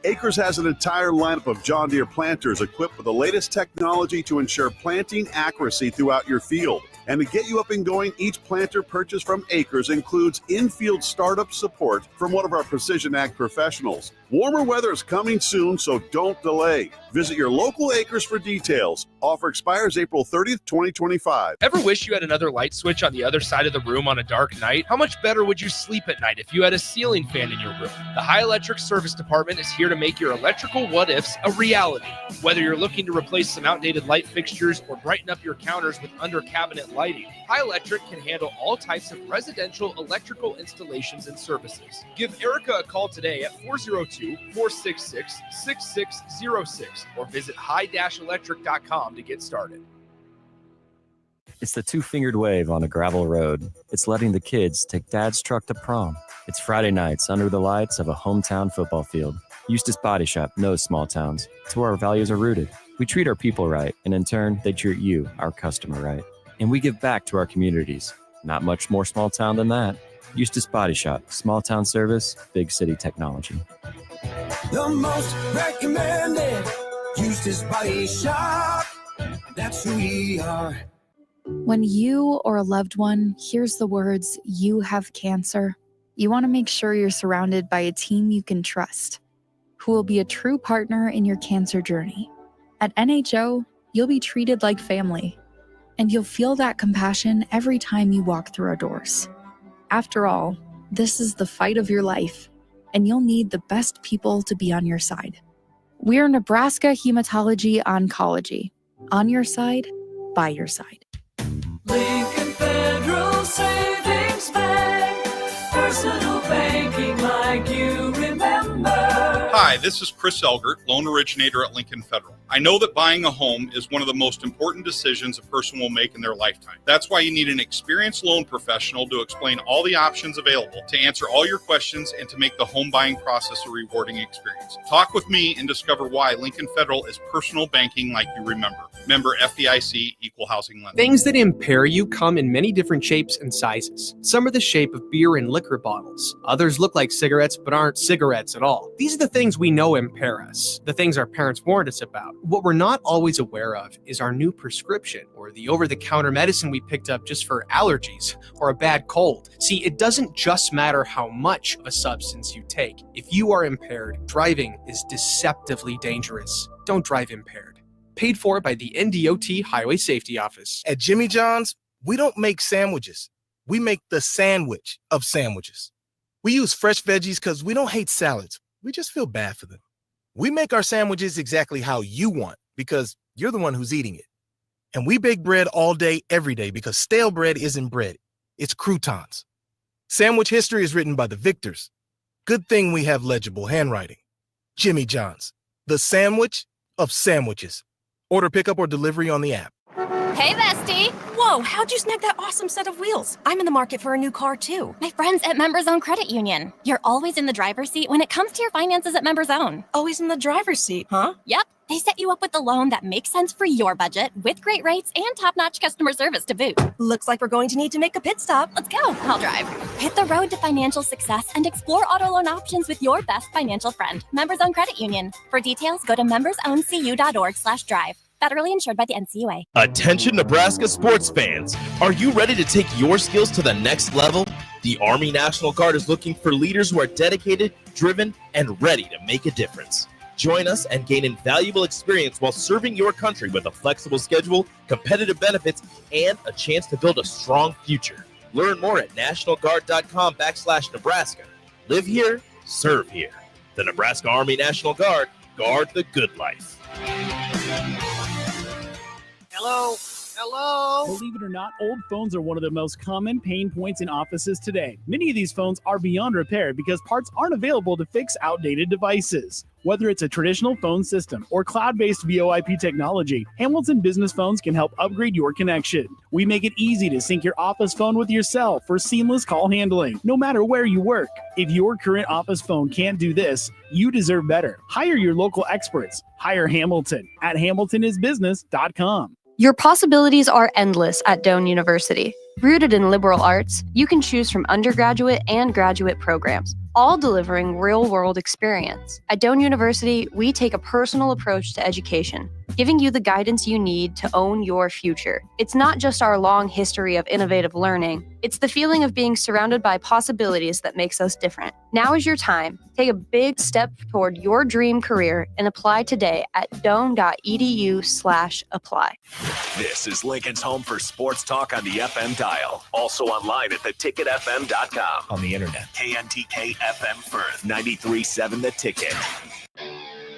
Acres has an entire lineup of John Deere planters equipped with the latest technology to ensure planting accuracy throughout your field. And to get you up and going, each planter purchased from Acres includes in-field startup support from one of our Precision Ag professionals. Warmer weather is coming soon, so don't delay. Visit your local Acres for details. Offer expires April 30th, 2025. Ever wish you had another light switch on the other side of the room on a dark night? How much better would you sleep at night if you had a ceiling fan in your room? The High Electric Service Department is here to make your electrical what-ifs a reality. Whether you're looking to replace some outdated light fixtures or brighten up your counters with under-cabinet lighting, High Electric can handle all types of residential electrical installations and services. Give Erica a call today at 402-466-6606 or visit high-electric.com to get started. It's the two-fingered wave on a gravel road. It's letting the kids take Dad's truck to prom. It's Friday nights under the lights of a hometown football field. Eustace Body Shop knows small towns. It's where our values are rooted. We treat our people right, and in turn, they treat you, our customer, right. And we give back to our communities. Not much more small town than that. Eustace Body Shop, small town service, big city technology. The most recommended Eustace Body Shop. That's who we are. When you or a loved one hears the words, "you have cancer," you want to make sure you're surrounded by a team you can trust, who will be a true partner in your cancer journey. At NHO, you'll be treated like family, and you'll feel that compassion every time you walk through our doors. After all, this is the fight of your life, and you'll need the best people to be on your side. We're Nebraska Hematology Oncology. On your side, by your side. Lincoln Federal Savings Bank. Personal banking like you remember. Hi, this is Chris Elgert, loan originator at Lincoln Federal. I know that buying a home is one of the most important decisions a person will make in their lifetime. That's why you need an experienced loan professional to explain all the options available, to answer all your questions, and to make the home buying process a rewarding experience. Talk with me and discover why Lincoln Federal is personal banking like you remember. Member FDIC, Equal Housing Lender. Things that impair you come in many different shapes and sizes. Some are the shape of beer and liquor bottles. Others look like cigarettes but aren't cigarettes at all. These are the things we know impair us, the things our parents warned us about. What we're not always aware of is our new prescription, or the over-the-counter medicine we picked up just for allergies or a bad cold. See, it doesn't just matter how much of a substance you take. If you are impaired, driving is deceptively dangerous. Don't drive impaired. Paid for by the NDOT Highway Safety Office. At Jimmy John's, we don't make sandwiches. We make the sandwich of sandwiches. We use fresh veggies because we don't hate salads. We just feel bad for them. We make our sandwiches exactly how you want because you're the one who's eating it. And we bake bread all day, every day because stale bread isn't bread. It's croutons. Sandwich history is written by the victors. Good thing we have legible handwriting. Jimmy John's, the sandwich of sandwiches. Order pickup or delivery on the app. Hey, bestie. Whoa, how'd you snag that awesome set of wheels? I'm in the market for a new car, too. My friends at Members Own Credit Union. You're always in the driver's seat when it comes to your finances at Members Own. Always in the driver's seat, huh? Yep. They set you up with the loan that makes sense for your budget with great rates and top-notch customer service to boot. Looks like we're going to need to make a pit stop. Let's go. I'll drive. Hit the road to financial success and explore auto loan options with your best financial friend, Members Own Credit Union. For details, go to membersowncu.org/drive. Federally insured by the NCUA. Attention Nebraska sports fans. Are you ready to take your skills to the next level? The Army National Guard is looking for leaders who are dedicated, driven, and ready to make a difference. Join us and gain invaluable experience while serving your country with a flexible schedule, competitive benefits, and a chance to build a strong future. Learn more at nationalguard.com/Nebraska. Live here, serve here. The Nebraska Army National Guard, guard the good life. Hello? Hello? Believe it or not, old phones are one of the most common pain points in offices today. Many of these phones are beyond repair because parts aren't available to fix outdated devices. Whether it's a traditional phone system or cloud-based VoIP technology, Hamilton Business Phones can help upgrade your connection. We make it easy to sync your office phone with your cell for seamless call handling, no matter where you work. If your current office phone can't do this, you deserve better. Hire your local experts. Hire Hamilton at hamiltonisbusiness.com. Your possibilities are endless at Doane University. Rooted in liberal arts, you can choose from undergraduate and graduate programs, all delivering real-world experience. At Doane University, we take a personal approach to education, giving you the guidance you need to own your future. It's not just our long history of innovative learning, it's the feeling of being surrounded by possibilities that makes us different. Now is your time. Take a big step toward your dream career and apply today at doane.edu/apply. This is Lincoln's home for sports talk on the FM dial. Also online at theticketfm.com. On the internet, KNTK FM Firth, 93.7 The Ticket.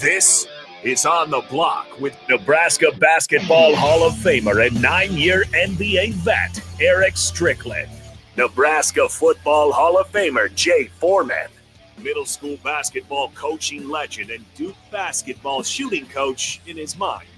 This is On the Block with Nebraska Basketball Hall of Famer and 9-year NBA vet, Eric Strickland. Nebraska Football Hall of Famer, Jay Foreman. Middle school basketball coaching legend and Duke basketball shooting coach in his mind,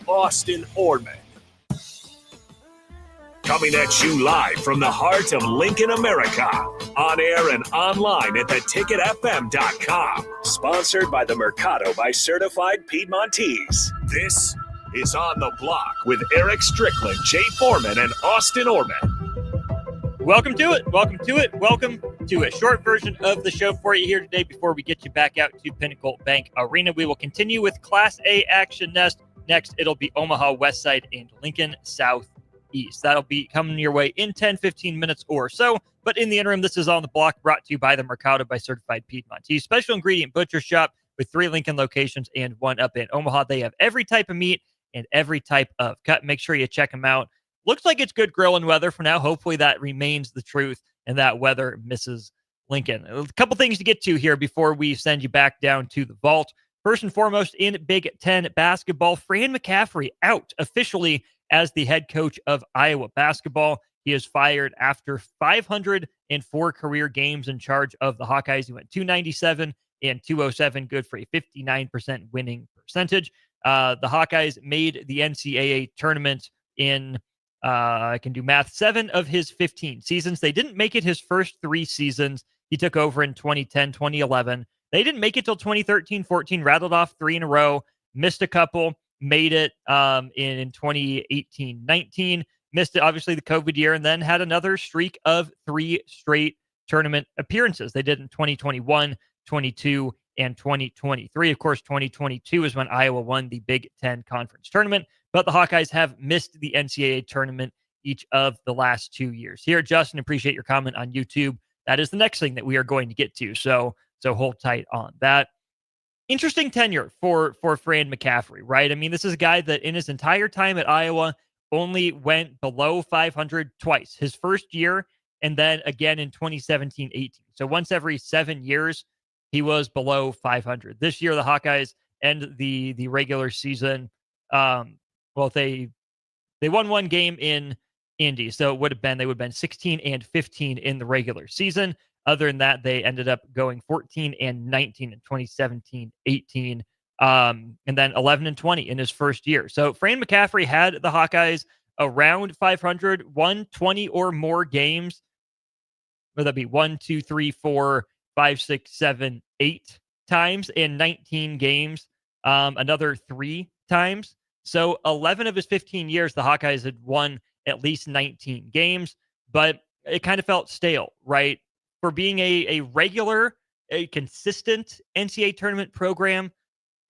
Austin Orman. Coming at you live from the heart of Lincoln, America. On air and online at theticketfm.com. Sponsored by the Mercado by Certified Piedmontese. This is On the Block with Eric Strickland, Jay Foreman, and Austin Orman. Welcome to it. Welcome to it. Welcome to a short version of the show for you here today before we get you back out to Pinnacle Bank Arena. We will continue with Class A action next. It'll be Omaha West Side and Lincoln Southeast. That'll be coming your way in 10-15 minutes or so. But in the interim, this is On the Block, brought to you by the Mercado by Certified Piedmontese Special Ingredient Butcher Shop with 3 Lincoln locations and 1 up in Omaha. They have every type of meat and every type of cut. Make sure you check them out. Looks like it's good grilling weather for now. Hopefully that remains the truth and that weather misses Lincoln. A couple things to get to here before we send you back down to the vault. First and foremost, in Big Ten basketball, Fran McCaffrey out officially as the head coach of Iowa basketball. He is fired after 504 career games in charge of the Hawkeyes. He went 297 and 207, good for a 59% winning percentage. The Hawkeyes made the NCAA tournament in, I can do math, 7 of his 15 seasons. They didn't make it his first 3 seasons. He took over in 2010, 2011. They didn't make it till 2013, 14, rattled off 3 in a row, missed a couple, made it in 2018, 19, missed it, obviously, the COVID year, and then had another streak of 3 straight tournament appearances. They did in 2021, 22, and 2023. Of course, 2022 is when Iowa won the Big Ten Conference Tournament, but the Hawkeyes have missed the NCAA tournament each of the last 2 years. Here, Justin, appreciate your comment on YouTube. That is the next thing that we are going to get to, so hold tight on that. Interesting tenure for Fran McCaffrey, right? I mean, this is a guy that in his entire time at Iowa only went below 500 twice. His first year and then again in 2017-18. So once every 7 years, he was below 500. This year, the Hawkeyes end the regular season. They won 1 game in Indy, so they would have been 16 and 15 in the regular season. Other than that, they ended up going 14 and 19 in 2017-18, and then 11 and 20 in his first year. So Fran McCaffrey had the Hawkeyes around 500, won 20 or more games. Would that be 1, 2, 3, 4, 5, 6, 7, 8 times in 19 games, another 3 times. So 11 of his 15 years, the Hawkeyes had won at least 19 games, but it kind of felt stale, right? For being a regular, a consistent NCAA tournament program,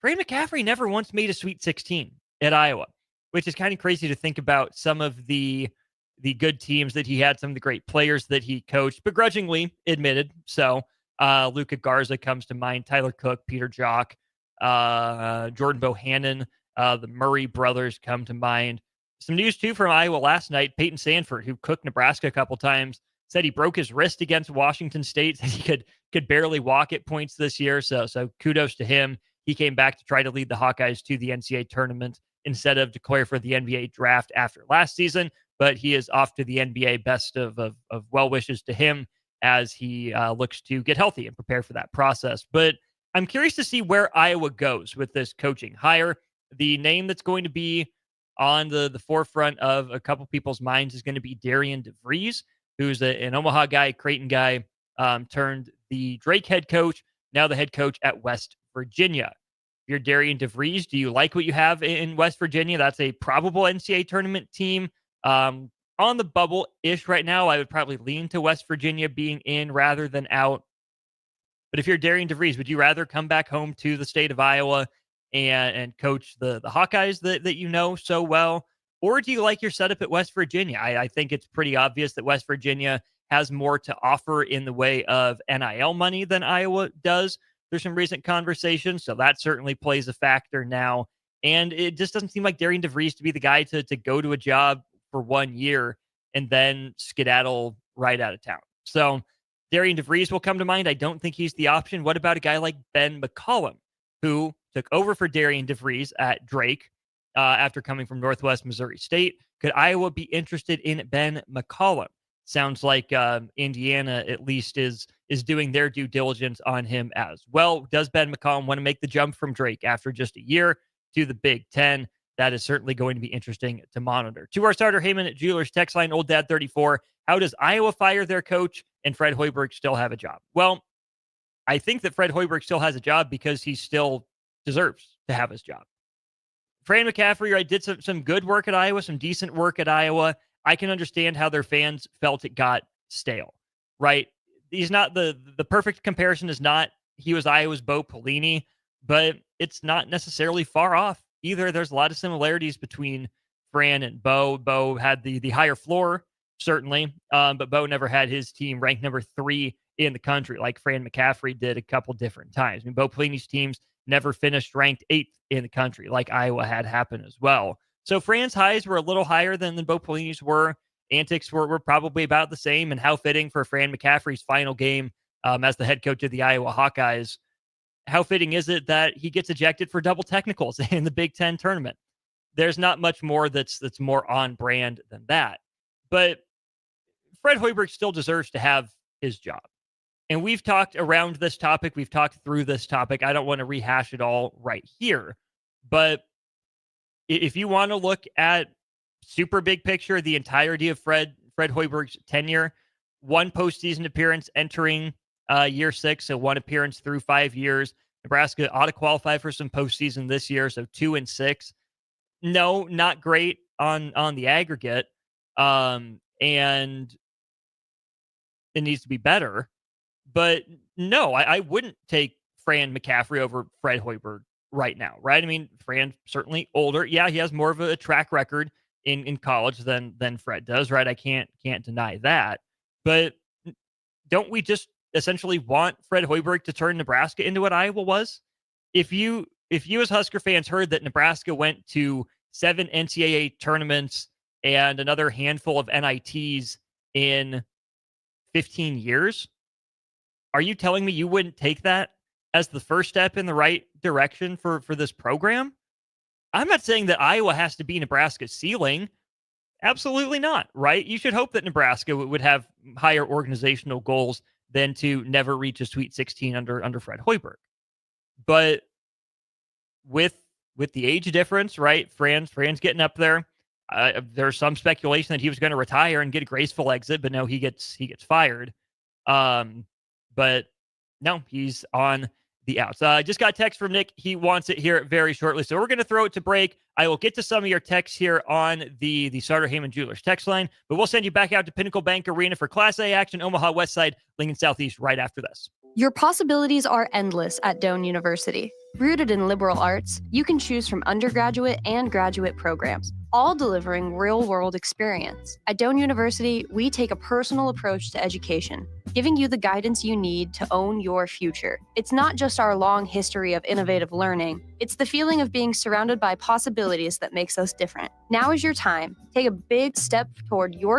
Fran McCaffrey never once made a Sweet 16 at Iowa, which is kind of crazy to think about. Some of the good teams that he had, some of the great players that he coached, begrudgingly admitted. So Luka Garza comes to mind, Tyler Cook, Peter Jock, Jordan Bohannon, the Murray brothers come to mind. Some news, too, from Iowa last night. Peyton Sanford, who cooked Nebraska a couple times, said he broke his wrist against Washington State, that he could barely walk at points this year. So kudos to him. He came back to try to lead the Hawkeyes to the NCAA tournament instead of declare for the NBA draft after last season. But he is off to the NBA. Best of well wishes to him as he looks to get healthy and prepare for that process. But I'm curious to see where Iowa goes with this coaching hire. The name that's going to be on the forefront of a couple people's minds is going to be Darian DeVries, who's an Omaha guy, Creighton guy, turned the Drake head coach, now the head coach at West Virginia. If you're Darian DeVries, do you like what you have in West Virginia? That's a probable NCAA tournament team. On the bubble-ish right now, I would probably lean to West Virginia being in rather than out. But if you're Darian DeVries, would you rather come back home to the state of Iowa and coach the Hawkeyes that you know so well? Or do you like your setup at West Virginia? I think it's pretty obvious that West Virginia has more to offer in the way of NIL money than Iowa does. There's some recent conversations, so that certainly plays a factor now. And it just doesn't seem like Darian DeVries to be the guy to go to a job for 1 year and then skedaddle right out of town. So Darian DeVries will come to mind. I don't think he's the option. What about a guy like Ben McCollum, who took over for Darian DeVries at Drake after coming from Northwest Missouri State? Could Iowa be interested in Ben McCollum? Sounds like Indiana at least is doing their due diligence on him as well. Does Ben McCollum want to make the jump from Drake after just a year to the Big Ten? That is certainly going to be interesting to monitor. To our starter, Heyman at Jewelers text line, Old Dad 34. How does Iowa fire their coach and Fred Hoiberg still have a job? Well, I think that Fred Hoiberg still has a job because he still deserves to have his job. Fran McCaffrey, right, did some good work at Iowa, some decent work at Iowa. I can understand how their fans felt it got stale, right? He's not the perfect comparison is not he was Iowa's Bo Pelini, but it's not necessarily far off either. There's a lot of similarities between Fran and Bo. Bo had the higher floor, certainly, but Bo never had his team ranked number 3 in the country like Fran McCaffrey did a couple different times. I mean, Bo Pelini's teams never finished ranked 8th in the country like Iowa had happen as well. So Fran's highs were a little higher than Bo Pelini's were. Antics were probably about the same, and how fitting for Fran McCaffrey's final game as the head coach of the Iowa Hawkeyes. How fitting is it that he gets ejected for double technicals in the Big Ten tournament? There's not much more that's more on brand than that. But Fred Hoiberg still deserves to have his job. And we've talked around this topic. We've talked through this topic. I don't want to rehash it all right here. But if you want to look at super big picture, the entirety of Fred Hoiberg's tenure, 1 postseason appearance entering year 6, so 1 appearance through 5 years. Nebraska ought to qualify for some postseason this year, so 2-6. No, not great on the aggregate, and it needs to be better. But no, I wouldn't take Fran McCaffrey over Fred Hoiberg right now, right? I mean, Fran's certainly older. Yeah, he has more of a track record in college than Fred does, right? I can't deny that. But don't we just essentially want Fred Hoiberg to turn Nebraska into what Iowa was? If you as Husker fans heard that Nebraska went to 7 NCAA tournaments and another handful of NITs in 15 years, are you telling me you wouldn't take that as the first step in the right direction for this program? I'm not saying that Iowa has to be Nebraska's ceiling. Absolutely not, right? You should hope that Nebraska would have higher organizational goals than to never reach a Sweet 16 under Fred Hoiberg. But with the age difference, right? Fran's getting up there. There's some speculation that he was going to retire and get a graceful exit, but no, he gets fired. But no, he's on the outs. I just got a text from Nick. He wants it here very shortly. So we're going to throw it to break. I will get to some of your texts here on the Starter Heyman Jewelers text line, but we'll send you back out to Pinnacle Bank Arena for Class A action, Omaha West Side, Lincoln Southeast, right after this. Your possibilities are endless at Doane University. Rooted in liberal arts, you can choose from undergraduate and graduate programs, all delivering real-world experience. At Doane University, we take a personal approach to education, giving you the guidance you need to own your future. It's not just our long history of innovative learning, it's the feeling of being surrounded by possibilities that makes us different. Now is your time. Take a big step toward your